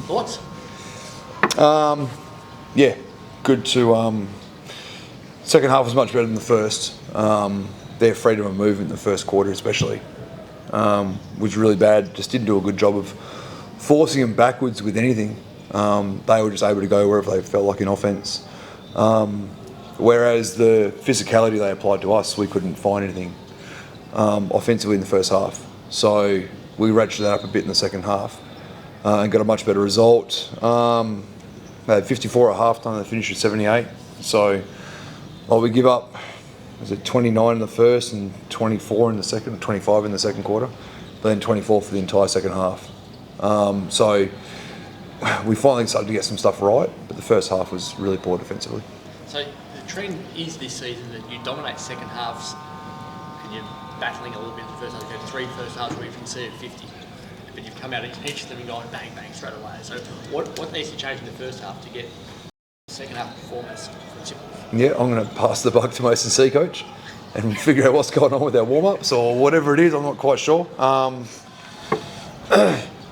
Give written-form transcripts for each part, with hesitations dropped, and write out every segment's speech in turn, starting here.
Thoughts? Yeah, good to. Second half was much better than the first. Their freedom of movement in the first quarter, especially, was really bad. Just didn't do a good job of forcing them backwards with anything. They were just able to go wherever they felt like in offence. Whereas the physicality they applied to us, we couldn't find anything offensively in the first half. So we ratcheted that up a bit in the second half and got a much better result. They had 54 at half time, they finished at 78. So we give up, was it 29 in the first and 24 in the second, 25 in the second quarter, but then 24 for the entire second half. So we finally started to get some stuff right, but the first half was really poor defensively. So the trend is this season that you dominate second halves and you're battling a little bit in the first half. You've had 3 first halves where you can see at 50, but you've come out each of them and gone bang, bang straight away. So what needs to change in the first half to get second half performance from Simple? Yeah, I'm going to pass the buck to Mason C, coach, and figure out what's going on with our warm-ups or whatever it is. I'm not quite sure.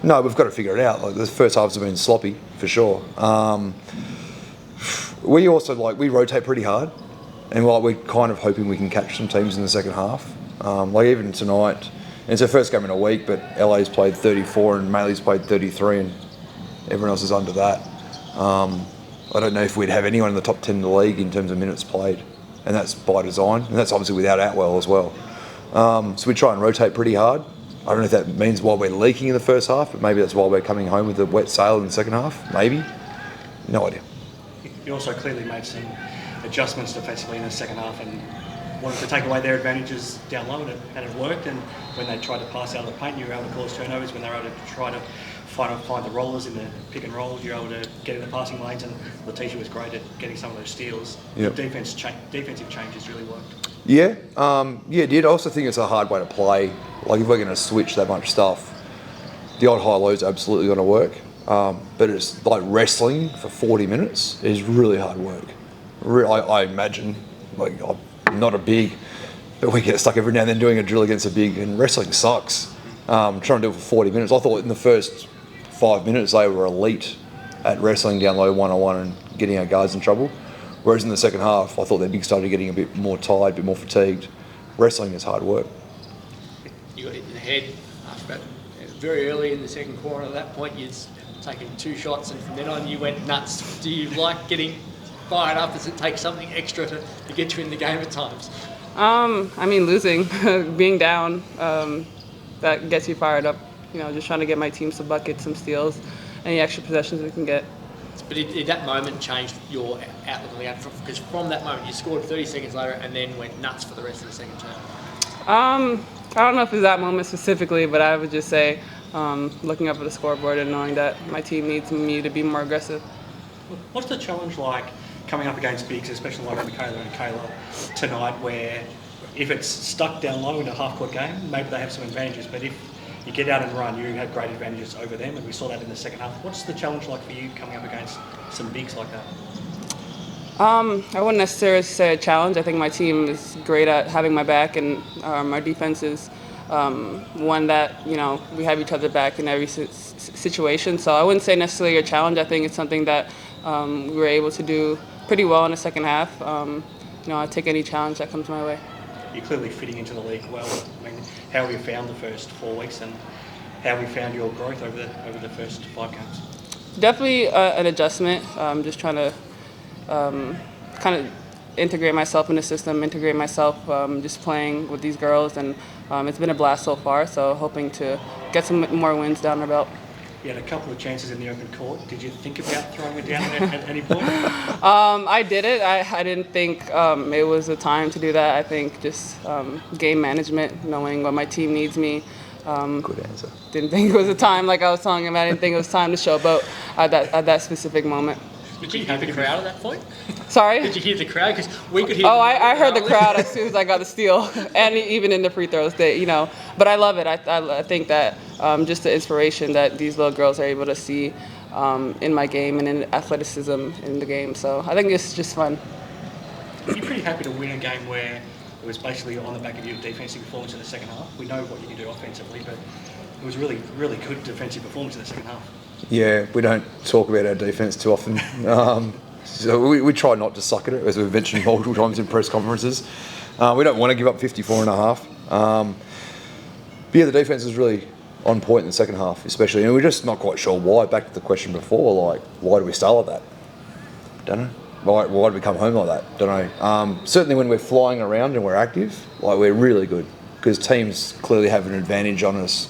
No, we've got to figure it out. Like, the first halves have been sloppy for sure. We also we rotate pretty hard, and we're kind of hoping we can catch some teams in the second half. Even tonight, and it's our first game in a week, but LA's played 34 and Maley's played 33, and everyone else is under that. I don't know if we'd have anyone in the top 10 in the league in terms of minutes played, and that's by design, and that's obviously without Atwell as well. So we try and rotate pretty hard. I don't know if that means while we're leaking in the first half, but maybe that's while we're coming home with a wet sail in the second half. Maybe. No idea. You also clearly made some adjustments defensively in the second half and wanted to take away their advantages down low, and it worked. And when they tried to pass out of the paint, you were able to cause turnovers. When they were able to try to find the rollers in the pick and roll, you were able to get in the passing lanes, and Laeticia was great at getting some of those steals. Yep. Defensive changes really worked. Yeah, it did. I also think it's a hard way to play. Like, if we're going to switch that much stuff, the odd high-low is absolutely going to work. But it's like wrestling for 40 minutes is really hard work. I imagine, I'm not a big, but we get stuck every now and then doing a drill against a big, and wrestling sucks. Trying to do it for 40 minutes. I thought in the first 5 minutes they were elite at wrestling down low one-on-one and getting our guards in trouble. Whereas in the second half, I thought their big started getting a bit more tired, a bit more fatigued. Wrestling is hard work. You got hit in the head very early in the second quarter. At that point, you'd taken 2 shots, and from then on, you went nuts. Do you like getting fired up? Does it take something extra to get you in the game at times? Losing, being down, that gets you fired up. Just trying to get my team some buckets, some steals, any extra possessions we can get. But did that moment change your outlook on the game? Because from that moment, you scored 30 seconds later and then went nuts for the rest of the second term. I don't know if it's that moment specifically, but I would just say looking up at the scoreboard and knowing that my team needs me to be more aggressive. What's the challenge like coming up against bigs, especially like Michaela and Kayla tonight, where if it's stuck down low in a half-court game, maybe they have some advantages, but if you get out and run, you have great advantages over them, and we saw that in the second half. What's the challenge like for you coming up against some bigs like that? I wouldn't necessarily say a challenge. I think my team is great at having my back, and our defense is one that, we have each other back in every situation. So I wouldn't say necessarily a challenge. I think it's something that we were able to do pretty well in the second half. I take any challenge that comes my way. You're clearly fitting into the league well. How have you found the first 4 weeks, and how have you found your growth over the first 5 games? Definitely an adjustment. Just trying to kind of integrate myself in the system, integrate myself just playing with these girls, and it's been a blast so far, so hoping to get some more wins down our belt. You had a couple of chances in the open court. Did you think about throwing it down at any point? I did it. I didn't think it was the time to do that. I think just game management, knowing what my team needs me. Good answer. Didn't think it was a time, like I was telling him. I didn't think it was time to show boat at that specific moment. Did you hear the crowd at that point? Sorry? Did you hear the crowd? Because we could hear. I heard the crowd as soon as I got the steal, and even in the free throws. But I love it. I think that just the inspiration that these little girls are able to see in my game and in athleticism in the game. So I think it's just fun. You're pretty happy to win a game where it was basically on the back of your defensive performance in the second half. We know what you can do offensively, but it was really, really good defensive performance in the second half. Yeah, we don't talk about our defence too often. So we try not to suck at it, as we've mentioned multiple times in press conferences. We don't want to give up 54 and a half. But yeah, the defence is really on point in the second half, especially. And we're just not quite sure why. Back to the question before, like, why do we start like that? Don't know. Why do we come home like that? Don't know. Certainly when we're flying around and we're active, like, we're really good. Because teams clearly have an advantage on us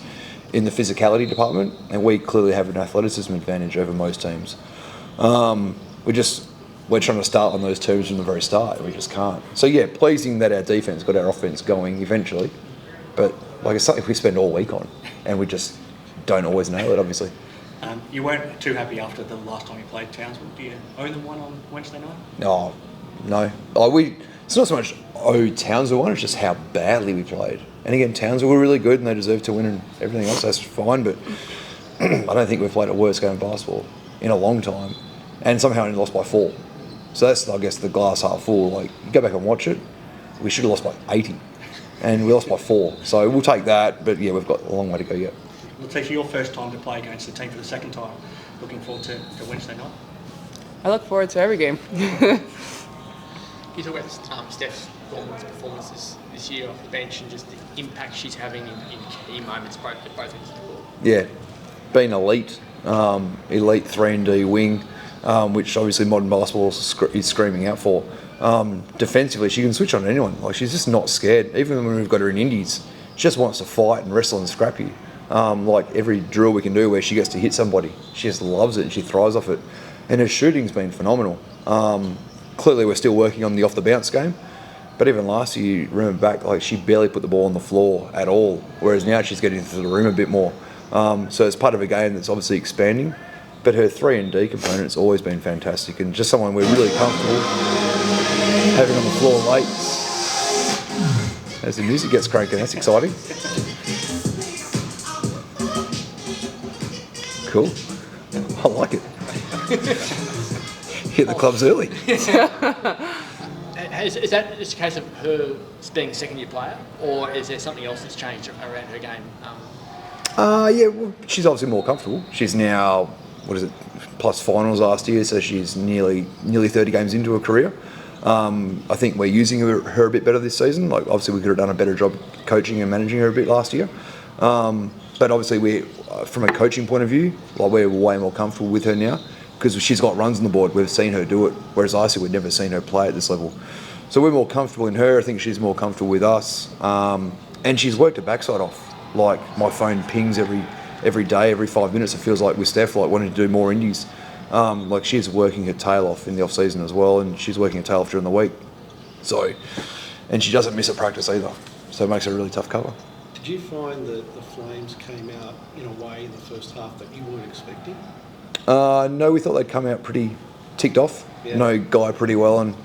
in the physicality department, and we clearly have an athleticism advantage over most teams. We're trying to start on those terms from the very start, and we just can't. So yeah, pleasing that our defence got our offence going eventually, but like, it's something we spend all week on, and we just don't always nail it, obviously. You weren't too happy after the last time you played Townsville. Do you owe them one on Wednesday night? No. It's not so much Townsville one, it's just how badly we played. And again, Townsville were really good and they deserve to win and everything else, that's fine, but I don't think we've played a worse game of basketball in a long time, and somehow only lost by 4. So that's, I guess, the glass half full. Like, you go back and watch it, we should have lost by 80, and we lost by 4. So we'll take that, but yeah, we've got a long way to go yet. Laeticia, your first time to play against the team for the second time. Looking forward to Wednesday night? I look forward to every game. Can you talk about Steph Gorman's performances this year off the bench and just the impact she's having in key moments both ends of the court? Yeah, been elite 3-and-D wing, which obviously modern basketball is screaming out for. Defensively, she can switch on anyone. Like, she's just not scared. Even when we've got her in indies, she just wants to fight and wrestle and scrappy. Like every drill we can do where she gets to hit somebody, she just loves it and she thrives off it. And her shooting's been phenomenal. Clearly we're still working on the off the bounce game, but even last year, you remember back, like, she barely put the ball on the floor at all, whereas now she's getting into the rim a bit more. So it's part of a game that's obviously expanding, but her 3-and-D component's always been fantastic, and just someone we're really comfortable having on the floor late. As the music gets cranking, that's exciting. Cool. I like it. Hit the clubs early. Is that just a case of her being a second-year player, or is there something else that's changed around her game? Yeah, well, she's obviously more comfortable. She's now, plus finals last year, so she's nearly 30 games into her career. I think we're using her a bit better this season. Like, obviously we could have done a better job coaching and managing her a bit last year. But obviously from a coaching point of view, like, we're way more comfortable with her now because she's got runs on the board. We've seen her do it, whereas we'd never seen her play at this level. So we're more comfortable in her. I think she's more comfortable with us. And she's worked her backside off. Like, my phone pings every day, every 5 minutes, it feels like, with Steph, like, wanting to do more indies. Like, she's working her tail off in the off-season as well, and she's working her tail off during the week. So, and she doesn't miss a practice either. So it makes her a really tough cover. Did you find that the Flames came out in a way in the first half that you weren't expecting? No, we thought they'd come out pretty ticked off. Yeah. Know Guy pretty well, and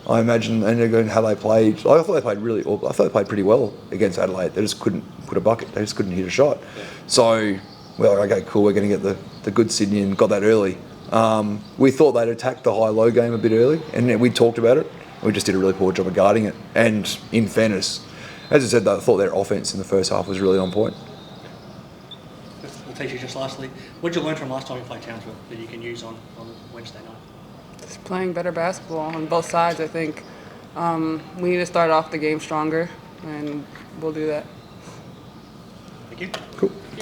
I imagine, and again, how they played. I thought they played pretty well against Adelaide. They just couldn't put a bucket. They just couldn't hit a shot. Yeah. So we're like, okay, cool. We're going to get the good Sydney, and got that early. We thought they'd attack the high-low game a bit early, and we talked about it. We just did a really poor job of guarding it. And in fairness, as I said, I thought their offence in the first half was really on point. Laeticia, just lastly, what did you learn from last time you played Townsville that you can use on Wednesday night? Just playing better basketball on both sides, I think. We need to start off the game stronger, and we'll do that. Thank you. Cool.